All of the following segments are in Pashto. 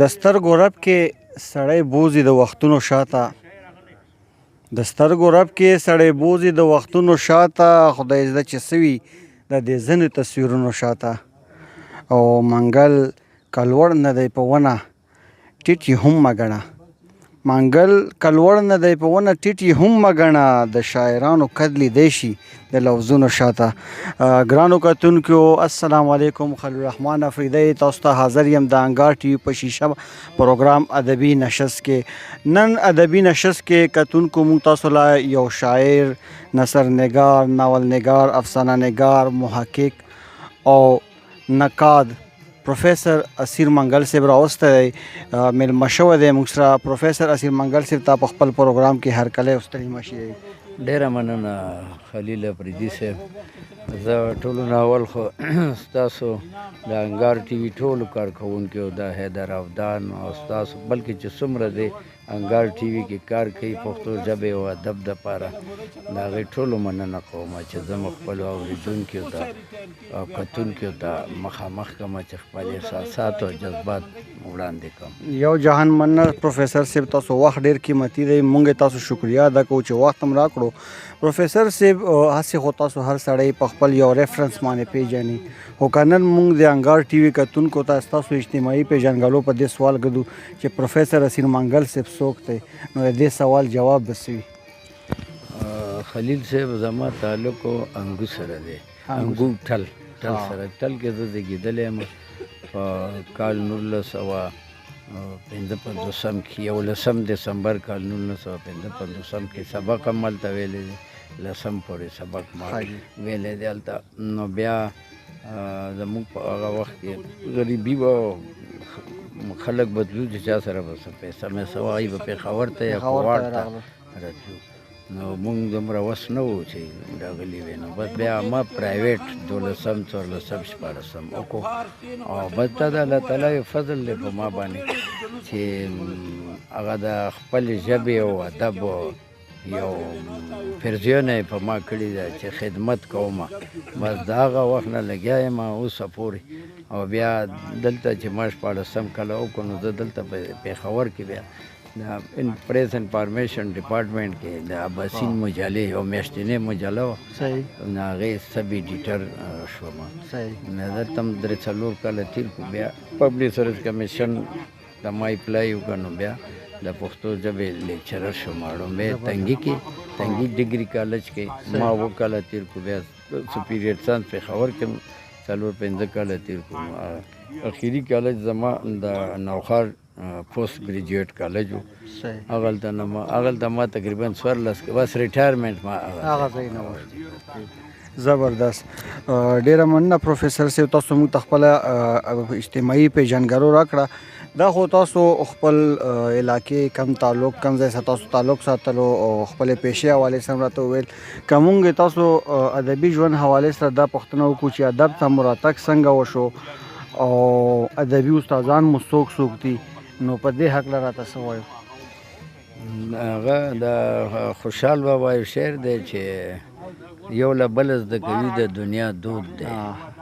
د سترګو رپ کې سړی بوځي د وختونو شاته د سترګو رپ کې سړی بوځي د وختونو شاته خدای زده چې سوي د دې ځینې تصویرونو شاته او منګل کلوړ نه دی په ونه ټیټ یې هم مه ګڼه منګل کلوړ نه دی په ونه ټیټ یې هم مه ګڼه د شاعرانو قد لیدی شي د لفظونو شاته ګرانو کتونکو السلام علیکم خلیل الرحمن افریدی تاسو ته حاضر یم د انګار ټي وي په شیشه پروګرام ادبي نشست کې نن ادبي نشست کې کتونکو موږ تاسو له یو شاعر نثر نگار ناول نگار افسانه نگار محقق او نقاد پروفیسر اسیر منګل صاحب راوستی دی میلمه شوی دی موږ سره پروفیسر اسیر منګل صاحب تا په خپل پروګرام کې هرکلی ستړي مه شئ. ډیره مننه خلیل افریدي صاحب. زه ټولو نه اول خو ستاسو د انګار ټي وي ټولو کارکوونکو د حیدر افدان او ستاسو بلکې چې څومره دی انګار ټي وي کې کار کوي پښتو ژبې او ادب دپاره د هغې ټولو مننه کوم چې زه مو خپلو اورېدونکو ته او کتونکو ته مخامخ کړم چې خپل احساسات او جذبات وړاندې کړم. یو جهان مننه پروفیسر صاحب تاسو وخت ډیر قیمتي دی موږ تاسو شکریا ادا کوو چې وخت هم راکړو. پروفیسر صاحب هسې خو تاسو هر سړی په خپل یو ریفرنس باندې پیژني خو که نن موږ د انګار ټي وي کتونکو ته ستاسو اجتماعي پیژنګلو په دې سوال ږدو چې پروفیسر اسیر منګل صاحب څوک دی نو د دې سوال جواب به څه وي؟ خلیل صاحب زما تعلق انګو سره دی انګو ټل سره ټل کې زه زیږېدلی یم په کال 1955 کې 11 دسمبر کال 1955 کې سبق هم هلته ویلی دی 10 پورې سبق ما ویلی دی هلته. نو بیا زموږ په هغه وخت کې غریبي به خلک بدلو چې چا سره به څه پیسه میسه وه هغوی به پېښور ته یا کوواټ ته راتلو نو مونږ دومره وس نه وو چې راغلي وي نو بس بیا ما پرایویټ 12 14 14 وکړو او بس دا د الله تعالی یو فضل دی په ما باندې چې هغه د خپلې ژبې او ادب یو فرضیونه یې په ما کړې ده چې خدمت کوم بس د هغه وخت نه لګیا یم اوسه پورې او بیا دلته چې ما 14 کاله وکړو نو زه دلته پېښور کې بیا د پریس انفارمیشن ډپارټمنټ کې د اباسین مجلې یو میاشتنۍ مجله وه نو هغې سب ایډیټر شوم نو دلته هم 3-4 کاله تېر کړو بیا پبلک سروس کمیشن ته ما اپلای وکړه نو بیا د پښتو ژبې لیکچرر شوم لومبی تنګي کې تنګي ډګري کالج کې ما 2 کاله تېر کړو بیا سپیریډ ساینس پېښور کې 4-5 کاله تېر کړو اخري کالج زما د نوخار پوسټ ګریجویټ کالج و هغلته ما تقریبا 14 بس ریټایرمنټ ما هغه ځای نه و. زبردست ډیره مننه پروفیسر صاحب تاسو موږ ته خپله اجتماعي پیژنګلو راکړه دا خو تاسو خپل علاقې کم تعلق کم ځای سره تاسو تعلق ساتلو او خپلې پیشې حوالې سره راته وویل که موږ تاسو ادبي ژوند حوالې سره دا پوښتنه وکړو چې ادب ته مو راتګ څنګه وشو او ادبي استادان مو څوک دي نو په دې هکله راته څه وایو؟ هغه د خوشحال بابا یو شعر دی چې یو له بله زده کوي د دنیا دود دی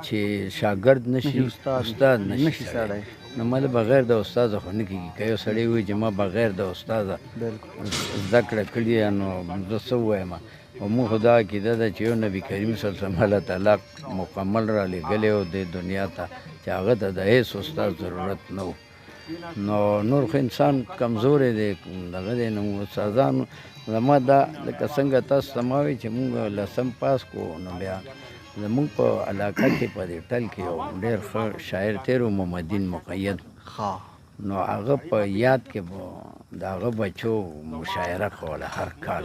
چې شاګرد نشي استاد نشي سړی نو ما بغیر د استاده خو نه کېږي که یو سړی وایي چې ما بغیر د استاده زده کړه کړې نو زه څه ووایم او موږ خو دا عقیده ده چې یو نبي کریم صلی الله علیه وسلم الله تعالی مکمل را لېږلی و دې دنیا ته چې هغه ته د هېڅ استاد ضرورت نه و نو نور خو انسان کمزوری دی دغه دی نو استادانو زما دا لکه څنګه تاسو ته ما وایي چې موږ 10 پاس کړو نو بیا زموږ په علاقه کې په دې ټل کې یو ډېر ښه شاعر تېر و محمدین مقید نو هغه په یاد کې د هغه بچو مشاعره کوله هر کال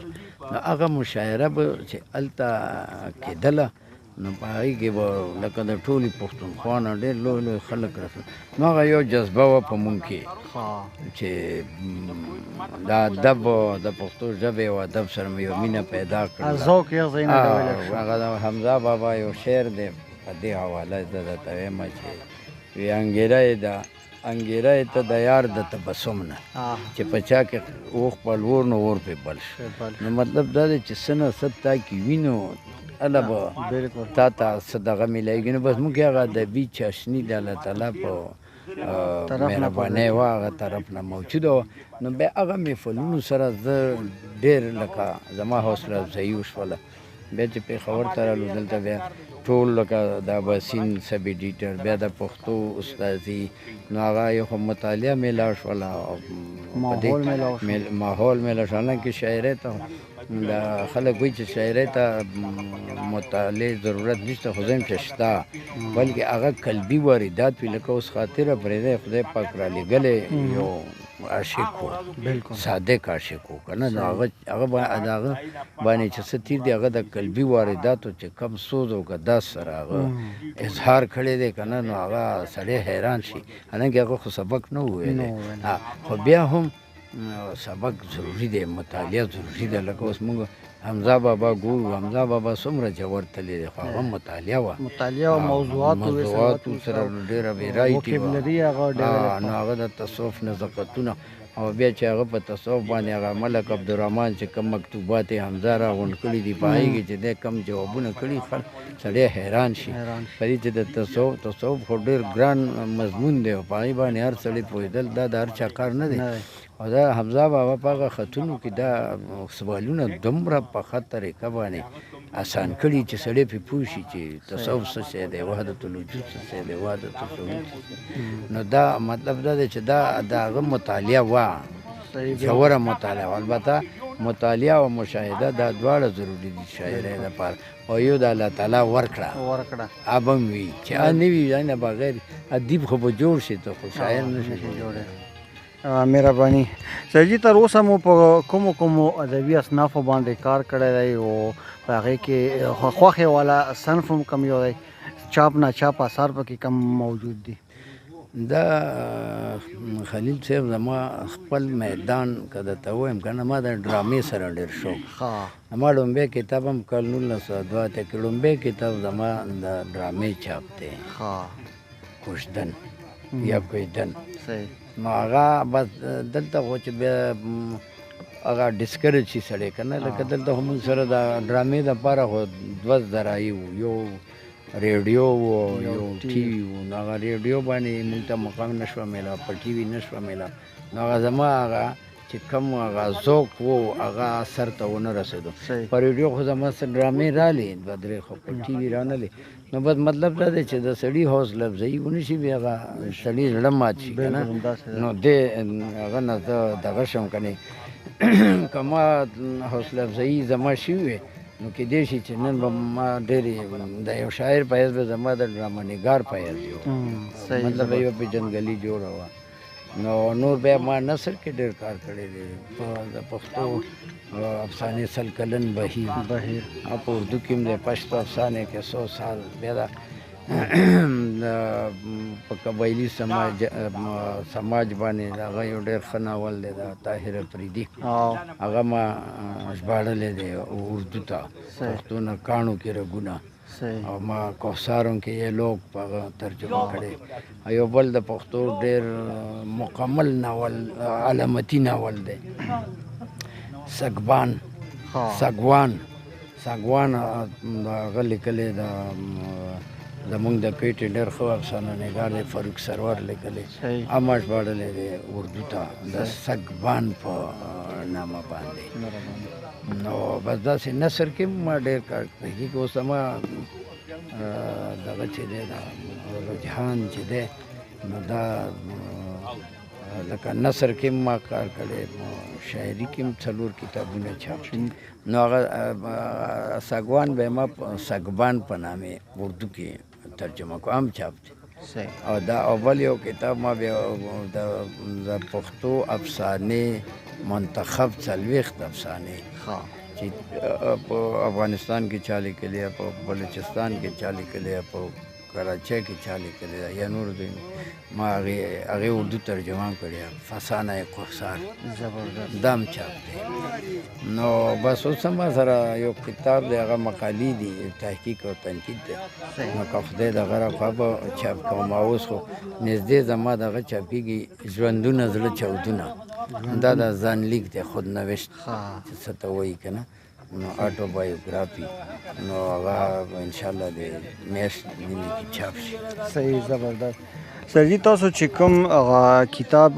نو هغه مشاعره به چې هلته کېدله نو په هغې کې به لکه د ټولې پښتونخوا نه ډېر لوی لوی خلک رسل نو هغه یو جذبه وه په مونږ کې چې د ادب د پښتو ژبې او ادب سره مې یو مینه پیدا کړه. هغه د حمزه بابا یو شعر دی په دې حواله زه درته وایم چې وی انګیری ته د یار د تبسم نه چې په چا کې اوښ په لور نو اور پې بل شو نو مطلب دا دی چې څه نه څه تا کې وینو الله به تا ته څه دغه میلایږي نو بس موږ هغه ادبي چاشني د الله تعالی په مهرباني وه هغه طرف نه موجوده وه. نو بیا هغه محفلونو سره زه ډېر لکه زما حوصله افزایي وشوله. بیا چې پېښور ته رالو دلته بیا ټول لکه د اباسین سب ایډیټر بیا د پښتو استادي نو هغه یو خو مطالعه میلاو شوله او ماحول میلاو شو. حالانکې شاعرۍ ته د خلک وایي چې شاعرۍ ته مطالعې ضرورت نشته خو زه یم چې شته بلکې هغه قلبي واردات وي لکه اوس خاطره پرېږدی خدای پاک رالیږلی یو عاشق و صادق عاشق و که نه نو هغه د هغه باندې چې څه تېر دي هغه د قلبي وارداتو چې کم سوز او ګداز سره هغه اظهار کړی دی که نه نو هغه سړی حیران شي. حالانکې هغه خو سبق نه و ویلی خو بیا هم سبق ضروري دی مطالعه ضروري ده. لکه اوس موږ حمزه بابا ګورو حمزه بابا څومره ژور تللی دی خو هغه مطالعه وه موضوعاتو سره ډېره ویرایټي وه نو هغه د تصوف نزاکتونه او بیا چې هغه په تصوف باندې هغه ملک عبدالرحمن چې کم مکتوبات یې حمزه راغونډ کړي دي په هغې کې چې دی کم جوابونه کړي سړی حیران شي په دې چې د تصوف خو ډېر ګران مضمون دی او په هغې باندې هر سړی پوهېدل دا د هر چا کار نه دی. او دا حمزه بابا په هغه خطونو کې دا سوالونه دومره په ښه طریقه باندې آسان کړي چې سړی پرې پوه شي چې تصوف څه شی دی وحدت الوجود څه شی دی وحدت الشهود نو دا مطلب دا دی چې دا د هغه مطالعه وه ژوره مطالعه وه. البته مطالعه او مشاهده دا دواړه ضروري دي شاعرۍ لپاره او یو د الله تعالی ورکړه اب هم وي چې نه وي نه بغیر ادیب خو به جوړ شي ته خو شاعر نه شي جوړی. مهرباني سرجي تر اوسه مو په کومو ادبي اصنافو باندې کار کړی دی او په هغې کې خوښې والا صنف هم کم یو دی چاپ ناچاپ اثار پکې کم موجود دي؟ دا خلیل صاحب زما خپل میدان که درته ووایم که نه ما د ډرامې سره ډېر شوق زما لومبی کتاب هم کال 1902 کې لومبی کتاب زما د ډرامې چاپ دی کوژدن یا کوژدن نو هغه بس دلته خو چې بیا هغه ډسکریج شي سړی که نه لکه دلته خو موږ سره د ډرامې دپاره خو دوه ذرایع وو یو ریډیو و یو ټي وي و نو هغه ریډیو باندې موږ ته مقام نه شوه میلاو په ټي وي نه شوه میلاو نو هغه زما هغه چې کوم هغه ذوق و هغه سر ته ونه رسېدو. په ریډیو خو زما څه ډرامې رالې دوه درې خو په ټي وي رانلې نو بس مطلب دا دی چې د سړي حوصله افزایي ونه شي بیا هغه سړي زړه مات شي که نه نو دې هغه نه زه دغه شم که نه که ما حوصله افزایي زما شوي وې نو کېدای شي چې نن به ما ډېرې د یو شاعر په حیث به زما د ډرامه نګار په حیث یو مطلب یو پېژندګلي جوړه وه. نو نور بیا ما نثر کې ډېر کار کړی دی د پښتو افسانې سل کلن بهیر او په اردو کې هم د پښتو افسانې کې 100 سال بیا د په قبایلي سماج باندې هغه یو ډېر ښه ناول دی د طاهر افریدي هغه ما ژباړلی دی اردو ته پښتو نه کاڼو کې رګونه او ما کوثاروں کې یې لوگ په هغه ترجمه کړی یو بل د پښتو ډېر مکمل ناول علامتي ناول دی ساګوان هغه لیکلی زمونږ د پیټې ډېر ښه افسانه نګار دی فاروق سرور لیکلی هغه ژباړلی دی اردو ته د سګبان په نامه باندې. نو بس داسې نثر کې ما ډېر کار کوي که اوس ما دغه چې دی دا رجحان چې دی نو دا لکه نثر کې ما کار کړی شاعري کې هم 4 کتابونه چاپ نو هغه ساګوان به ما سګبان په نامې اردو کې ترجمه کو هم چاپ دی او دا اول یو کتاب ما بیا د پښتو افسانې منتخب 40 افسانې چې په افغانستان کې چا لیکلي په بلوچستان کې چا لیکلي په کراچۍ کې چا لیکلي یا نور دی ما هغې اردو ترجمه کړې فسانه کوثر دام چاپ دی. نو بس اوس ما سره یو کتاب دی هغه مقالې دي تحقیق او تنقید دی نو که خدای دغه راخوا به چاپ کوم اوس خو نږدې زما دغه چاپېږي ژوندونه زړه چاودونه دا د ځان لیک دی خود نوشت چې څه ته وایي که نه نو اټوبایوګرافي نو هغه انشاءالله د میاشت نیمې کې چاپ شي. صحیح، زبردست. سرجي تاسو چې کوم کتاب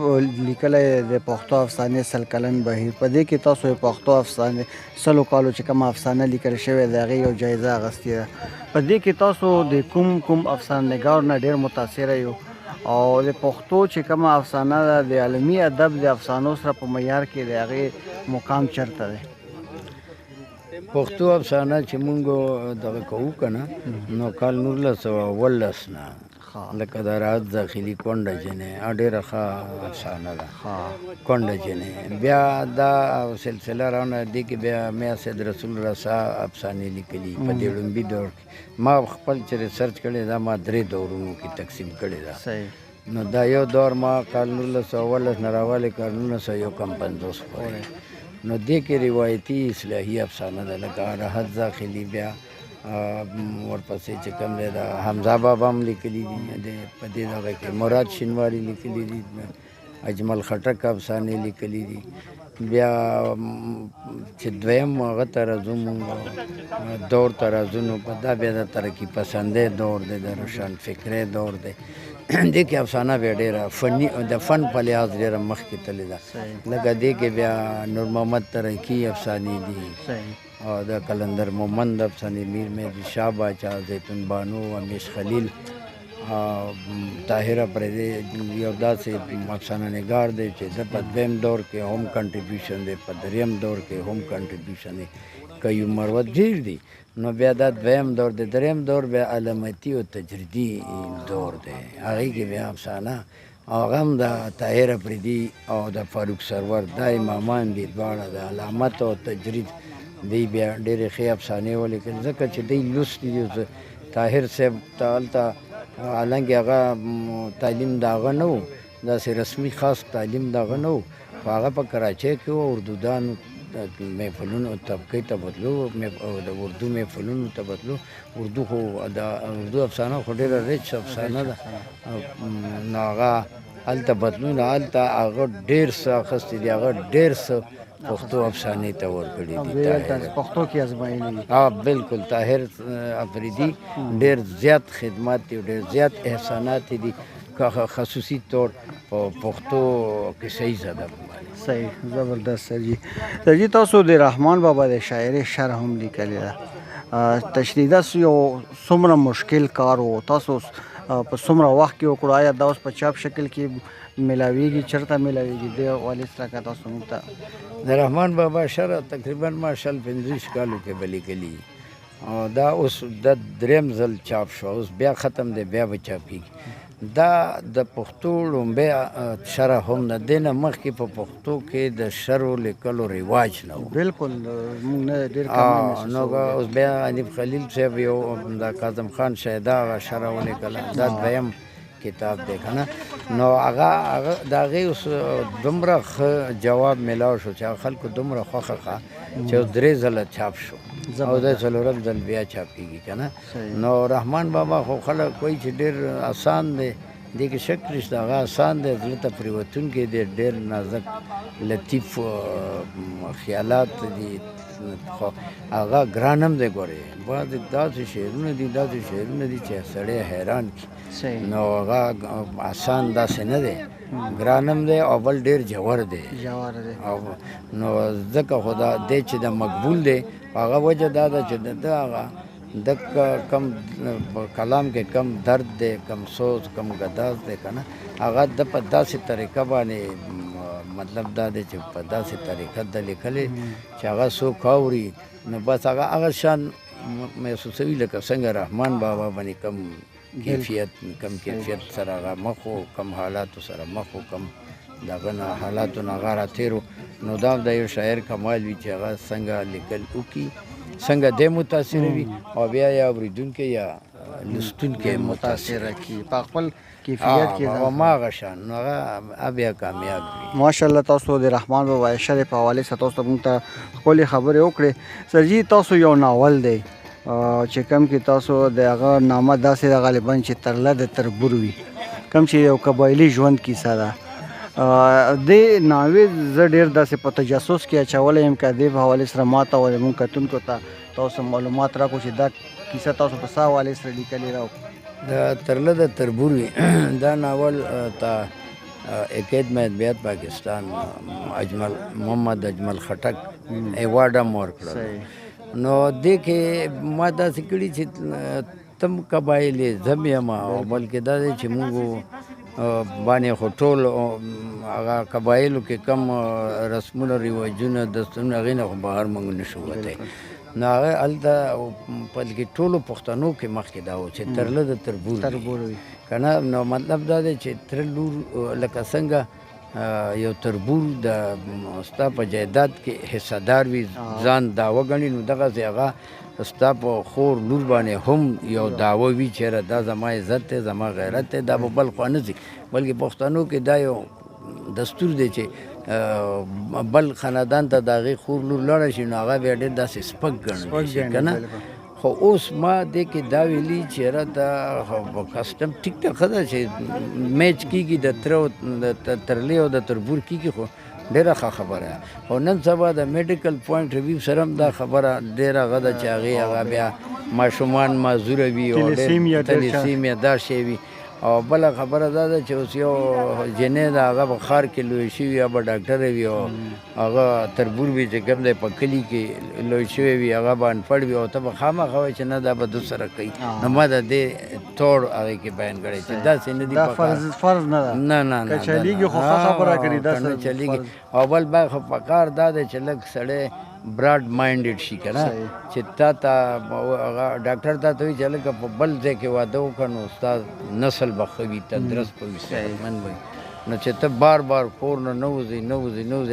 لیکلی د پښتو افسانې سل کلن بهیر، په دې کې تاسو د پښتو افسانې سلو کالو چې کومه افسانه لیکل شوې د هغې یو جایزه اخیستې ده، په دې کې تاسو د کوم افسانه نګار نه ډېر متاثره یو او د پښتو چې کومه افسانه ده د عالمي ادب د افسانو سره په معیار کې د هغې مقام چېرته دی؟ پښتو افسانه چې مونږ دغه کوو که نه نو کال 1918 نه لکه د راحت داخلي کونډه جنې ډېره ښه افسانه ده. کونډه جنې بیا دا سلسله راونه دې کې بیا میا سید رسول رسا افسانې لیکلي په دې لومبي دور کې. ما خپل چې ریسرچ کړی دا ما 3 دورونو کې تقسیم کړی ده. نو دا یو دور ما کال 1918 نه راوالی کال 1951 پورې. نو دې کې روایتي اصلاحي افسانه ده لکه راحت داخلي، بیا ورپسې چې کوم دی دا حمزه بابا هم لیکلي دي په دې دغه کې، مراد شینواري لیکلي دي، اجمل خټک افسانې لیکلي دي. بیا چې دویم هغه ته راځو مونږ دور ته راځو نو په دا بیا د ترقي پسندۍ دور دی، د روشن فکرۍ دور دی. دې کې افسانه بیا ډېره فني د فن په لحاظ ډېره مخکې تللې ده. لکه دې کې بیا نور محمد ترکی افسانې دي او د کلندر مومند افسانې، میر مهدي شاه باچا، زیتون بانو، امیش خلیل، طاهر افریدی یو داسې افسانه نګار دی چې د په دویم دور کې هم کنټریبیوشن دی، په دریم دور کې هم کنټریبیوشن دی. قیوم مروت ډېر دي. نو بیا دا دویم دور دی. دریم دور بیا علامتي او تجریدي دور دی، هغې کې بیا افسانه هغه هم د طاهر افریدي او د فاروق سرور دا امامان دي دواړه د علامت او تجرید. دی بیا ډېرې ښې افسانې ولیکلې ځکه چې دی لوستي دي. طاهر صاحب ته هلته حالانکې هغه تعلیم د هغه نه و، داسې رسمي خاص تعلیم د هغه نه و، خو هغه په کراچۍ کې و، اردودانو محفلونو طبقې ته بتلو او د اردو محفلونو ته بتلو. اردو خو د اردو افسانه خو ډېره ریچ افسانه ده. نو هغه هلته بتلو نو هلته هغه ډېر څه اخیستي دي، هغه ډېر څه پښتو افسانې ته ورکړي دي. پښتو کې ازمایلي دي. بالکل طاهر افریدي ډېر زیات خدمات دي، ډېر زیات احسانات دي خصوصي طور په پښتو کې صحیح ادب. صحیح، زبردست. سرجي تاسو د رحمان بابا د شاعري شرح هم لیکلې ده. تشریح یو څومره مشکل کار و، تاسو په څومره وخت کې وکړو؟ آیا دا اوس په چاپ شکل کې ملاویږي؟ چېرته ملاویږي؟ دې حوالې سره که تاسو موږ ته د رحمان بابا شرح تقریبا ما 45 کالو کې به لیکلي او دا اوس د دریم ځل چاپ شو، اوس بیا ختم دی، بیا به چاپېږي. دا د پښتو لومبی شرح هم نه، دې نه مخکې په پښتو کې د شرحو لیکلو رواج نه و. بالکل موږ نه ډېر نو اوس بیا حنیف خلیل صاحب یو د کاظم خان شهدا هغه شرح ولیکله، دا دویم کتاب دی که نه. نو هغه د هغې اوس دومره ښه جواب میلاو شو چې خلکو دومره خوښه کړه چې اوس 3 ځله چاپ شو او د 4م ځل بیا چاپېږي که نه. نو رحمان بابا خو خلک وایي چې ډېر آسان دی، دې کې شک نشته، هغه آسان دی، زړه ته پرېوتونکی دی، ډېر نازک لطیف خیالات دي، خو هغه ګران هم دی. ګورې بعضې داسې شعرونه دي چې سړی حیران کړي. نو هغه آسان داسې نه دی، ګران هم دی او بل ډېر ژور دی. نو ځکه خو دا دی چې د مقبول دی، هغه وجه دا ده چې د هغه د کم کلام کې کم درد دی، کم سوز، کم ګداز دی که نه. هغه د په داسې طریقه باندې مطلب دا دی چې په داسې طریقه د لیکلې چې هغه څوک اوري نو بس هغه شان محسوسوي لکه څنګه رحمان بابا باندې کم کیفیت سره هغه مخ و، کم حالاتو سره مخ و، کم دغه نه حالاتو نه هغه راتېرو. نو دا د یو شاعر کمال وي چې هغه څنګه لیکل وکړي، څنګه دی متاثروي او بیا یا اورېدونکی یا لوستونکی متاثره کړي په خپل کیفیت کې هماغه شان، نو هغه بیا کامیاب وي. ماشاءالله تاسو د رحمان بابا شرح په حوالې سره تاسو موږ ته ښکلې خبرې وکړې. سرجي تاسو یو ناول دی چې کوم کې تاسو د هغه نامه داسې ده غالبا چې ترله د تربور وي، کوم چې یو قبایلي ژوند کیسه ده. دې ناوې زه ډېر داسې په تجسس کې اچولی یم که دې په حوالې سره ما ته ولې مونږ کتونکو ته تاسو معلومات راکړو چې دا کیسه تاسو په څه حوالې سره لیکلې ده. د ترله د تربور وي دا ناول ته اکید میں ادبیات پاکستان محمد اجمل خټک ایوارډ هم ورکړل. نو دې کې ما داسې کړي چې تم قبایل یې زه هم یم او بلکې دا دی چې موږ باندې خو ټول هغه قبایلو کې کم رسمونه رواجونه دستورونه هغې نه خو بهر موږ نشو وتی. نو هغه هلته بلکې ټولو پښتنو کې مخکې دا و چې ترله د تربور وي که نه. نو مطلب دا دی چې تره لور لکه څنګه یو تربور د ستا په جایداد کې حصه دار وي ځان دعوه ګڼي نو دغسې هغه ستا په خور لور باندې هم یو دعوه وي چېرې دا زما عزت دی زما غیرت دی دا به بل خوا نه ځي بلکې پښتنو کې دا یو دستور دی چې بل خاندان ته د هغې خور لور لاړه شي نو هغه بیا ډېر داسې سپک ګڼلی شي که نه. خو اوس ما دې کې دا ویلي چې یاره دا کسټم ټیک ته ښه ده چې میچ کېږي د تره د ترلې او د تربور کېږي خو ډېره ښه خبره ده. خو نن سبا د میډیکل پوینټ ریویو سره هم دا خبره ډېره ښه ده چې هغې هغه بیا ماشومان معذوره وي او تلیسیمیا دا شی وي. او بله خبره دا ده چې اوس یو جنۍ ده هغه به ښار کې لوی شوي یا به ډاکټره وي او هغه تربور وي چې کوم دی په کلي کې لوی شوی وي هغه به انپړ وي او ته به خامخا وایې چې نه دا به دو سره کوي. نو ما د دې توړ هغې کې بیان کړی چې داسې نه دي فرض نه ده نه نه نه که چلیږي خو ښه خبره کړي نه چلیږي. او بل باید خو پکار دا دی چې لږ سړی براډ ماینډډ شي که نه چې تا ته هغه ډاکټر ته وایي چې هلکه په بل ځای کې واده وکړه نو ستا نسل به ښه وي تندرست به وي صحتمند به وي. نو چې ته بار بار کور نه نه وځې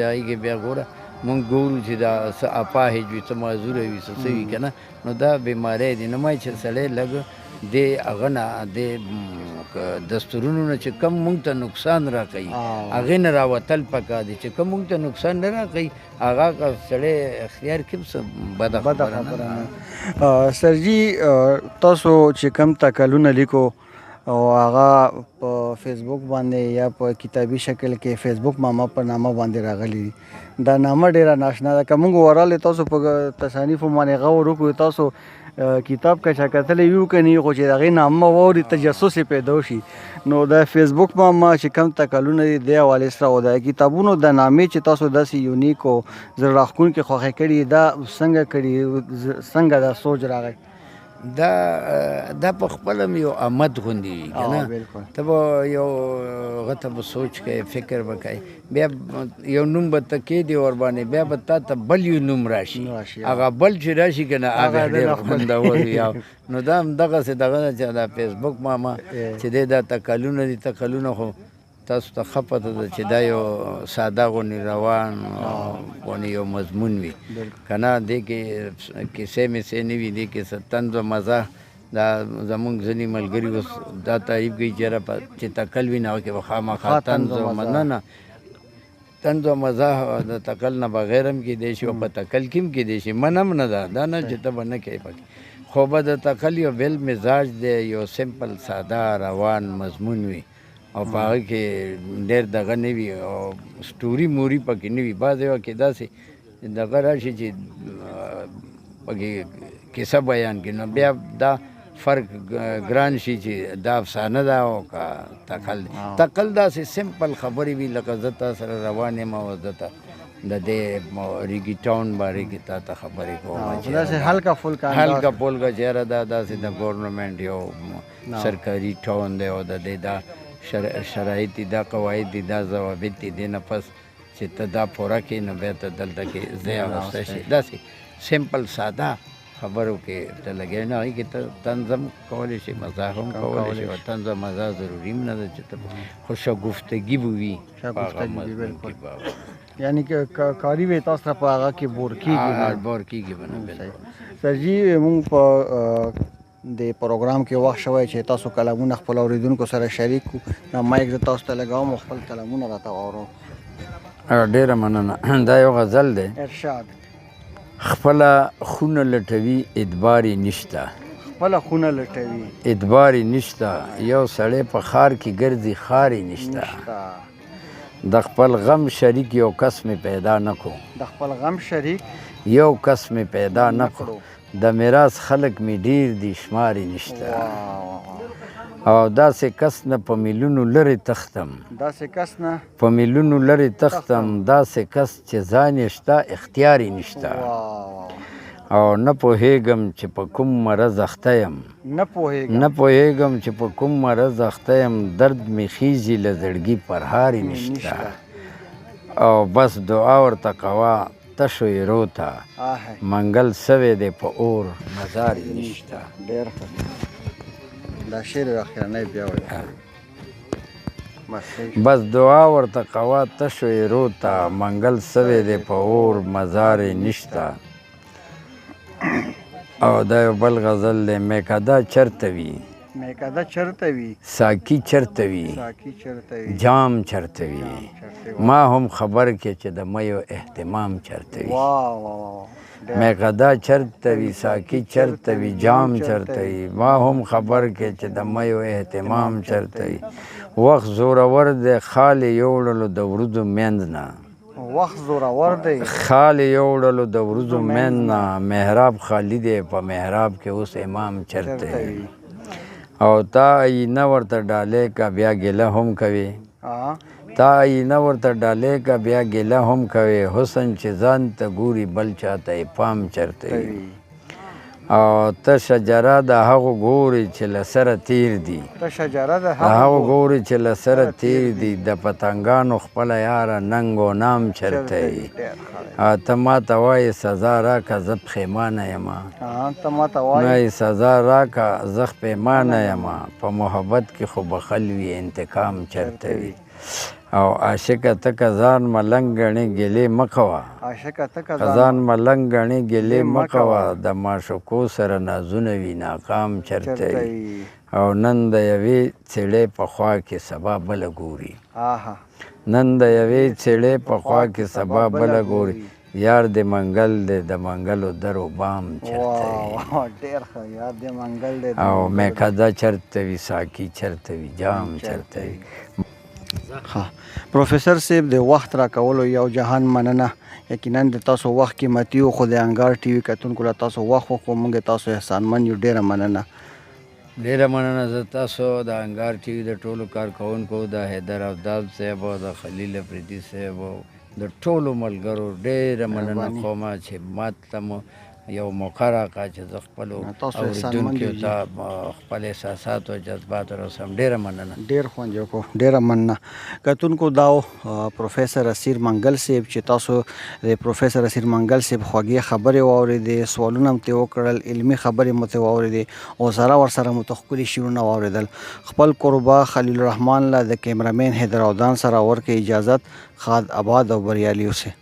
هغې کې بیا ګوره مونږ ګورو چې دا څه اپاهج وي څه معذوره وي څه وي که نه نو دا بیماری دي. نو وایي چې سړی لږ دې هغه نه دې دستورونو نه چې کم مونږ ته نقصان راکوي هغې نه راوتل پکار دي چې کم مونږ ته نقصان نه راکوي هغه که سړی اختیار کړي څه بده خبره نه. سرجي تاسو چې کم تکلونه لیکو او هغه په فیسبوک باندې یا په کتابي شکل کې فیسبوک ماما په نامه باندې راغلی دي. دا نامه ډېره ناشنا ده که موږ ورغلی تاسو په تصانیفو باندې غور وکړو تاسو کتاب که چا کتلی وي که نه خو چې د هغې نامه واوري تجسس یې پیدا وشي. نو د فیسبوک ماما چې کم تکلونه دي دې حوالې سره او د کتابونو د نامې چې تاسو داسې یونیک او زړه راښکونکې خوښې کړي دا څنګه کړي څنګه دا سوچ راغی؟ دا په خپل هم یو آمد غوندې وي که نه ته به یو هغه ته به سوچ کوې فکر به کوې بیا یو نوم به ته کېږدې ورباندې بیا به تا ته بل یو نوم راشي هغه بل چې راشي که نه هغه ډېر خوندور وي. نو دا هم دغسې دغه ده چې دا فیسبوک ماما چې دی دا تکلونه دي تکلونه خو تاسو ته ښه پته ده چې دا یو ساده غوندې روان غوندې یو مضمون وي که نه دې کې کیسې میسې نه وي دې کې څه طنز و مزاح دا زمونږ ځینې ملګري اوس دا تعریف کوي چې تکل وي نه هغه کې به خامخا طنز و نه طنز و مزاح د تکل نه بغیر هم کیدی شي او په تکل کې هم کیدی شي منع هم نه ده دا نه چې ته به نه کوې پکې خو به د تکل یو بل مزاج دی یو سمپل ساده روان مضمون وي او په هغه کې ډېر دغه نه وي او سټوري موري پکې نه وي. بعضې وخت کې داسې دغه راشي چې پکې کیسه بیان کړي نو بیا دا فرق ګران شي چې دا افسانه ده او که تکل دی. تکل داسې سمپل خبرې وي لکه زه تا سره روان یم او زه ته د دې ریګي ټاون بارے کې تا ته خبرې کوم چې داسې هلکه پھلکه چېره دا داسې د ګورنمنټ یو سرکاري ټاون دی او د دې دا شرایط دي دا قواعد دي دا ضوابط دي دې نه پس چې ته دا پوره کړې نو بیا ته دلته کې ځای اغوستی شي داسې سمپل ساده خبرو کې ته لګوې نه هغې کې ته طنز هم کولی شي مزاح هم کولی شي او طنز او مزاح ضروري هم نه ده چې ته خو شګفتګي به وي په هغه مضمون کې یعنی که کاري وي تاسو سره په هغه کې بور کېږي به نه بالکل. سرجي مونږ په د پروګرام کې وخت شوی چې تاسو کلامونه خپل اورېدونکو سره شریک کړو دا مایک زه تاسو ته لګوم او خپل کلامونه راته واورو. ډېره مننه. دا یو غزل دی ارشاد. خپله خونه لټوي ادبار یې نشته خپله خونه لټوي ادبار یې نشته یو سړی په ښار کې ګرځي ښار یې نشته د خپل غم شریک یو کس مې پیدا نه کو د خپل غم شریک یو کس مې پیدا نه کړو د میراث خلک مې ډیر دي شمار یې نشته او داسې کس نه په میلونو لرې تختم داسې کس نه په میلونو لرې تختم داسې کس چې ځان یې شته اختیار یې نشته او نه پوهېږم چې په کوم مرض اخته یم نه پوهېږم چې په کوم مرض اخته یم درد مې خیزي له زړګي پرهار یې نشته او بس دعا ورته کوه تشو ایرو ته منګل سوی دی په اور مزار یې نشته ډېر ښه دا شعر اخرنی بیا وایه بس دعا ورته کوه تشو ایرو ته منګل سوی دی په اور مزار یې نشته او دا یو بل غزل دی میکده چرته وي میکده چرته وي ساقي چرته وي جام چرته وي ما هم خبر کې چې د میو اهتمام چرته وي میکده چرته وي ساقي چرته وي جام چرته وي ما هم خبر کې چې د میو اهتمام چرته وي وخت زورور دی خال یې یوړلو د وروځو میند نه وخت زورور دی خال یې یوړلو د وروځو میند نه محراب خالی دی په محراب کې اوس امام چرته وي او تا آیینه ورته ډالۍ که بیا ګیله هم کوي تا آیینه ورته ډالۍ که بیا ګیله هم کوي حسن چې ځان ته ګوري بل چاته یې پام چرته وي او ته شجره د هغو ګوري چې له سره تیر دي هغو ګوري چې له سره تیر دي د پتنګانو خپله یاره ننګ و نام چرته وي ته ماته وایې سزا راکه زه پښیمانه یمه وایې سزا راکه زه پښیمانه یمه په محبت کې خو بخل وي انتقام چرته وي او عاشقه ته که ځان ملنګ ګڼې ګیلې مه کوه ځان ملنګ ګڼې ګیلې مه کوه د معشوقو سره نازونه وي ناکام چرته وي او نن د یوې څېړۍ په خوا کې سبا بله ګوري نن د یوې څېړۍ په خوا کې سبا بله ګوري یار د منګل دی د منګلو درو بام چرته وي او میکده چرته وي ساقي چرته وي جام چرته وي پروفیسر صاحب د وخت راکولو یو جهان مننه یقینا د تاسو وخت قیمتي و خو د انګار ټي وي کتونکو له تاسو وخت وخو موږ تاسو احسانمن یو ډېره مننه زه تاسو د انګار ټي وي د ټولو کارکوونکو د حیدر افضل صاحب او د خلیل افریدي صاحب او د ټولو ملګرو ډېره مننه کوم چې ماته مو یو موقع راکړه چې زه خپلو اورېدونکو ته خپل احساسات او جذبات ورسوم ډېره مننه ډېر خوند یې وکړو ډېره مننه کتونکو دا پروفیسر اسیر منګل صاحب چې تاسو د پروفیسر اسیر منګل صاحب خوږې خبرې واورېدې سوالونه مو ترې وکړل علمي خبرې مو ترې واورېدې او سره ورسره مو ته ښکلي شعرونه واورېدل خپل قربا خلیل الرحمن له د کیمرامین حیدر اودان سره ورکړې اجازت خاد آباد او بریالي اوسئ